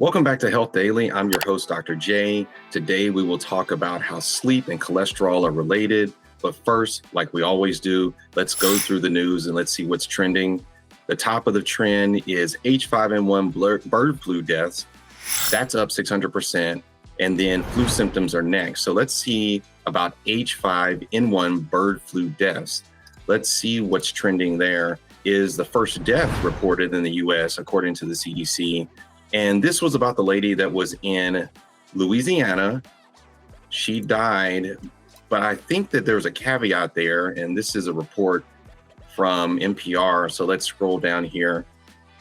Welcome back to Health Daily. I'm your host, Dr. J. Today, we will talk about how sleep and cholesterol are related. But first, like we always do, let's go through the news and let's see what's trending. The top of the trend is H5N1 bird flu deaths. That's up 600%. And then flu symptoms are next. So let's see about H5N1 bird flu deaths. Let's see what's trending there. Is the first death reported in the US, according to the CDC. And this was about the lady that was in Louisiana. She died, but I think that there's a caveat there, and this is a report from NPR. So let's scroll down here.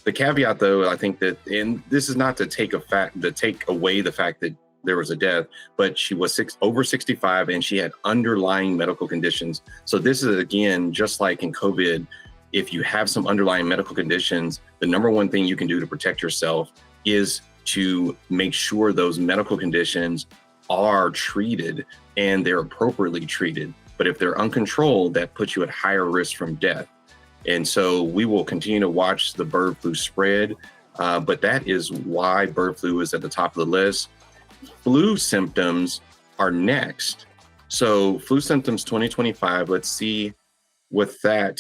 The caveat, though, I think that, and this is not to take away the fact that there was a death, but she was over 65 and she had underlying medical conditions. So this is, again, just like in COVID, if you have some underlying medical conditions, the number one thing you can do to protect yourself is to make sure those medical conditions are treated and they're appropriately treated. But if they're uncontrolled, that puts you at higher risk from death. And so we will continue to watch the bird flu spread, but that is why bird flu is at the top of the list. Flu symptoms are next. So flu symptoms 2025, let's see with that.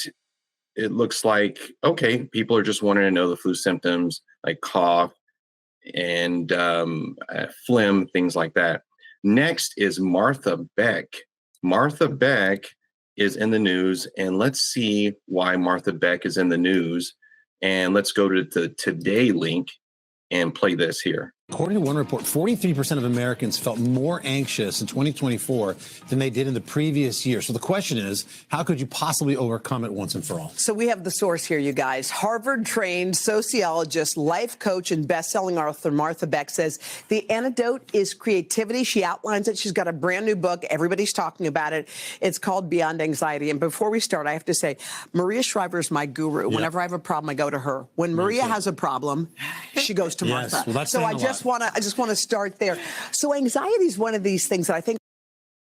It looks like, okay, people are just wanting to know the flu symptoms like cough and phlegm, things like that. Next is Martha Beck. Martha Beck is in the news, and let's see why Martha Beck is in the news. And let's go to the Today link and play this here. According to one report, 43% of Americans felt more anxious in 2024 than they did in the previous year. So the question is, how could you possibly overcome it once and for all? So we have the source here, you guys. Harvard-trained sociologist, life coach, and best-selling author Martha Beck says the antidote is creativity. She outlines it. She's got a brand new book. Everybody's talking about it. It's called Beyond Anxiety. And before we start, I have to say, Maria Shriver is my guru. Yep. Whenever I have a problem, I go to her. When Maria has a problem, she goes to Martha. Yes, well, that's so I just want to start there. So anxiety is one of these things that I think.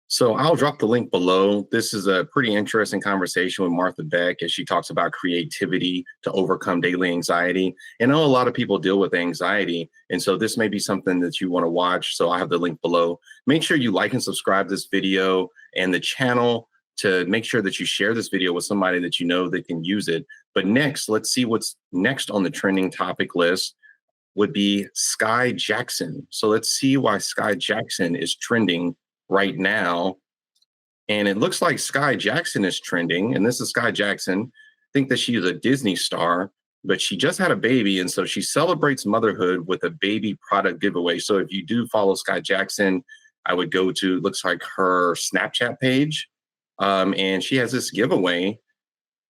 So I'll drop the link below. This is a pretty interesting conversation with Martha Beck as she talks about creativity to overcome daily anxiety. And I know a lot of people deal with anxiety. And so this may be something that you want to watch. So I have the link below. Make sure you like and subscribe this video and the channel to make sure that you share this video with somebody that you know that can use it. But next, let's see what's next on the trending topic list would be Sky Jackson. So let's see why Sky Jackson is trending right now. And it looks like Sky Jackson is trending. And this is Sky Jackson. I think that she is a Disney star, but she just had a baby. And so she celebrates motherhood with a baby product giveaway. So if you do follow Sky Jackson, I would go to, looks like her Snapchat page. And she has this giveaway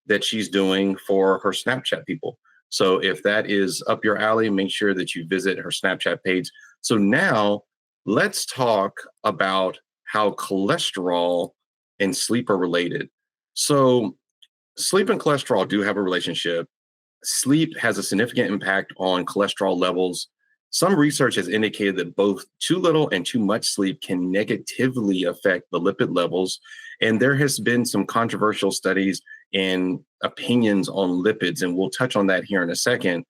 that she's doing for her Snapchat people. So if that is up your alley, make sure that you visit her Snapchat page. So now let's talk about how cholesterol and sleep are related. So sleep and cholesterol do have a relationship. Sleep has a significant impact on cholesterol levels. Some research has indicated that both too little and too much sleep can negatively affect the lipid levels. And there has been some controversial studies and opinions on lipids, and we'll touch on that here in a second.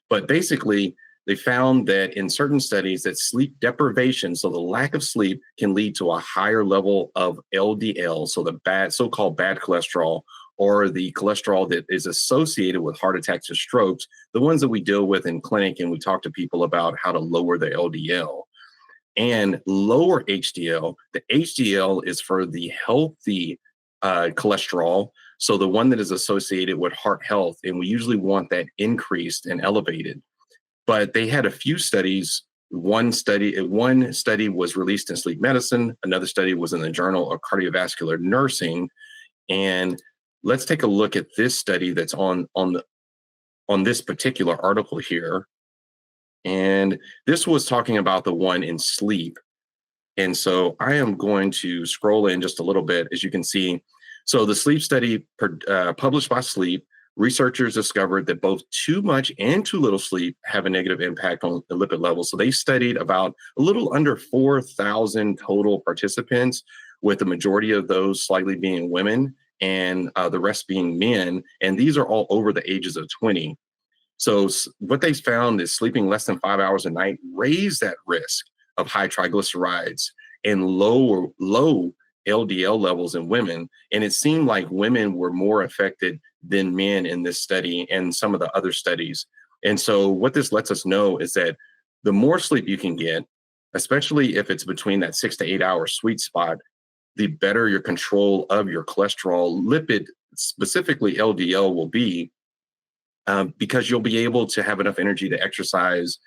But basically, they found that in certain studies that sleep deprivation, so the lack of sleep, can lead to a higher level of LDL, so the so-called bad cholesterol, or the cholesterol that is associated with heart attacks or strokes, the ones that we deal with in clinic, and we talk to people about how to lower the LDL. And lower HDL, the HDL is for the healthy cholesterol, so the one that is associated with heart health, and we usually want that increased and elevated. But they had a few studies. One study was released in Sleep Medicine. Another study was in the Journal of Cardiovascular Nursing. And let's take a look at this study that's on this particular article here. And this was talking about the one in sleep. And so I am going to scroll in just a little bit, as you can see. So the sleep study published by Sleep, researchers discovered that both too much and too little sleep have a negative impact on the lipid levels. So they studied about a little under 4,000 total participants, with the majority of those slightly being women and the rest being men. And these are all over the ages of 20. So what they found is sleeping less than 5 hours a night raised that risk of high triglycerides and low LDL levels in women. And it seemed like women were more affected than men in this study and some of the other studies. And so what this lets us know is that the more sleep you can get, especially if it's between that 6 to 8 hour sweet spot, the better your control of your cholesterol, lipid, specifically LDL, will be, because you'll be able to have enough energy to exercise.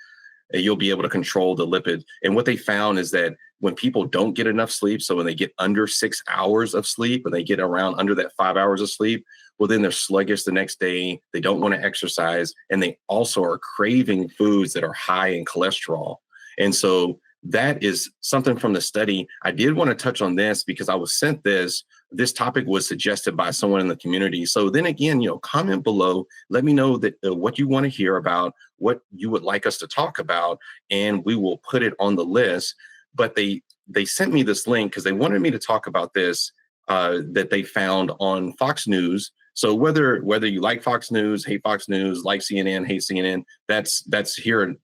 You'll be able to control the lipid. And what they found is that when people don't get enough sleep, so when they get under 6 hours of sleep and they get around under that 5 hours of sleep, well, then they're sluggish the next day. They don't want to exercise. And they also are craving foods that are high in cholesterol. And so that is something from the study. I did want to touch on this because I was sent this. This topic was suggested by someone in the community. So then again, comment below. Let me know that what you want to hear about, what you would like us to talk about, and we will put it on the list. But they sent me this link because they wanted me to talk about this that they found on Fox News. So whether you like Fox News, hate Fox News, like CNN, hate CNN, that's here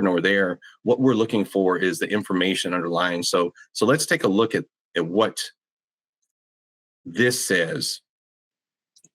nor there. What we're looking for is the information underlying. So let's take a look at what this says.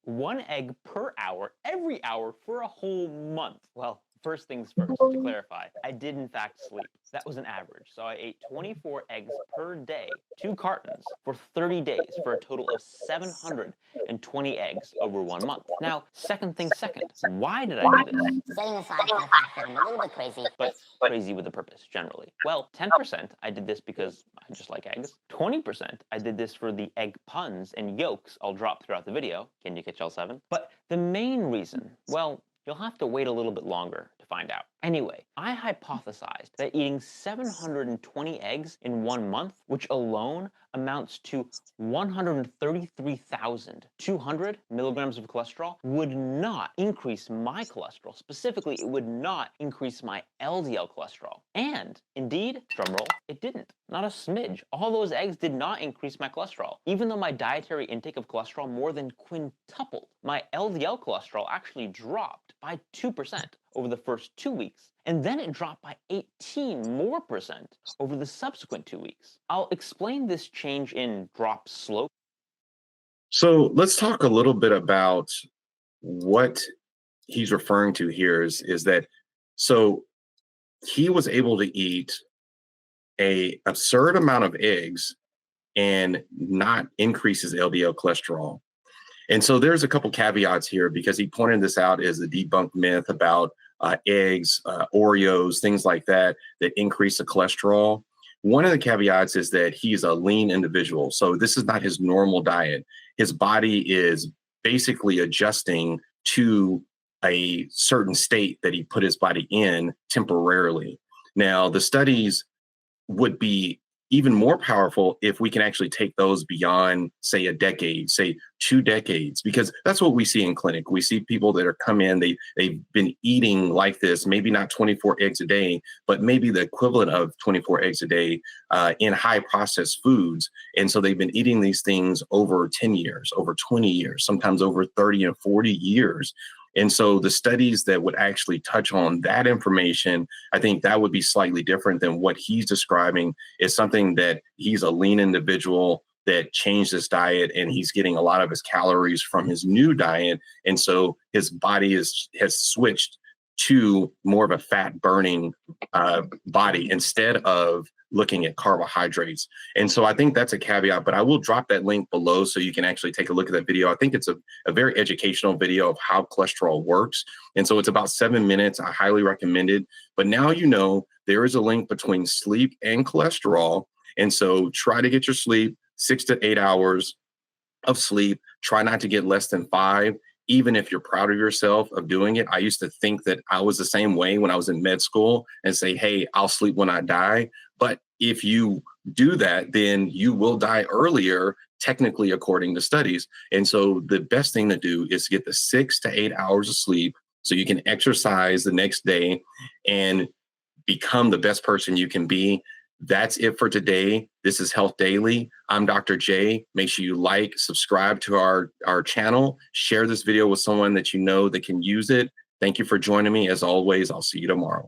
1 egg per hour, every hour for a whole month. Well, first things first, to clarify, I did in fact sleep. That was an average. So I ate 24 eggs per day, 2 cartons, for 30 days, for a total of 720 eggs over 1 month. Now, second thing second, why did I do this? Setting aside the fact that I'm a little bit crazy. But crazy with a purpose, generally. Well, 10% I did this because I just like eggs. 20% I did this for the egg puns and yolks I'll drop throughout the video. Can you catch all 7? But the main reason, well, you'll have to wait a little bit longer to find out. Anyway, I hypothesized that eating 720 eggs in 1 month, which alone amounts to 133,200 milligrams of cholesterol, would not increase my cholesterol. Specifically, it would not increase my LDL cholesterol. And indeed, drumroll, it didn't. Not a smidge. All those eggs did not increase my cholesterol. Even though my dietary intake of cholesterol more than quintupled, my LDL cholesterol actually dropped by 2% over the first 2 weeks. And then it dropped by 18% more over the subsequent 2 weeks. I'll explain this change in drop slope. So let's talk a little bit about what he's referring to here is that, so he was able to eat a absurd amount of eggs and not increase his LDL cholesterol. And so there's a couple caveats here because he pointed this out as a debunked myth about eggs, Oreos, things like that increase the cholesterol. One of the caveats is that he's a lean individual. So this is not his normal diet. His body is basically adjusting to a certain state that he put his body in temporarily. Now, the studies would be even more powerful if we can actually take those beyond, say, a decade, say 2 decades, because that's what we see in clinic. We see people that are come in, they've been eating like this, maybe not 24 eggs a day, but maybe the equivalent of 24 eggs a day in high processed foods. And so they've been eating these things over 10 years, over 20 years, sometimes over 30 and 40 years. And so the studies that would actually touch on that information, I think that would be slightly different than what he's describing is something that he's a lean individual that changed his diet and he's getting a lot of his calories from his new diet. And so his body has switched to more of a fat burning body instead of looking at carbohydrates. And so I think that's a caveat, but I will drop that link below so you can actually take a look at that video. I think it's a very educational video of how cholesterol works. And so it's about 7 minutes. I highly recommend it. But now you know there is a link between sleep and cholesterol. And so try to get your sleep, 6 to 8 hours of sleep. Try not to get less than 5. Even if you're proud of yourself of doing it. I used to think that I was the same way when I was in med school and say, hey, I'll sleep when I die. But if you do that, then you will die earlier, technically, according to studies. And so the best thing to do is get the 6 to 8 hours of sleep so you can exercise the next day and become the best person you can be. That's it for today. This is Health Daily. I'm Dr. J. Make sure you like, subscribe to our channel, share this video with someone that you know that can use it. Thank you for joining me. As always, I'll see you tomorrow.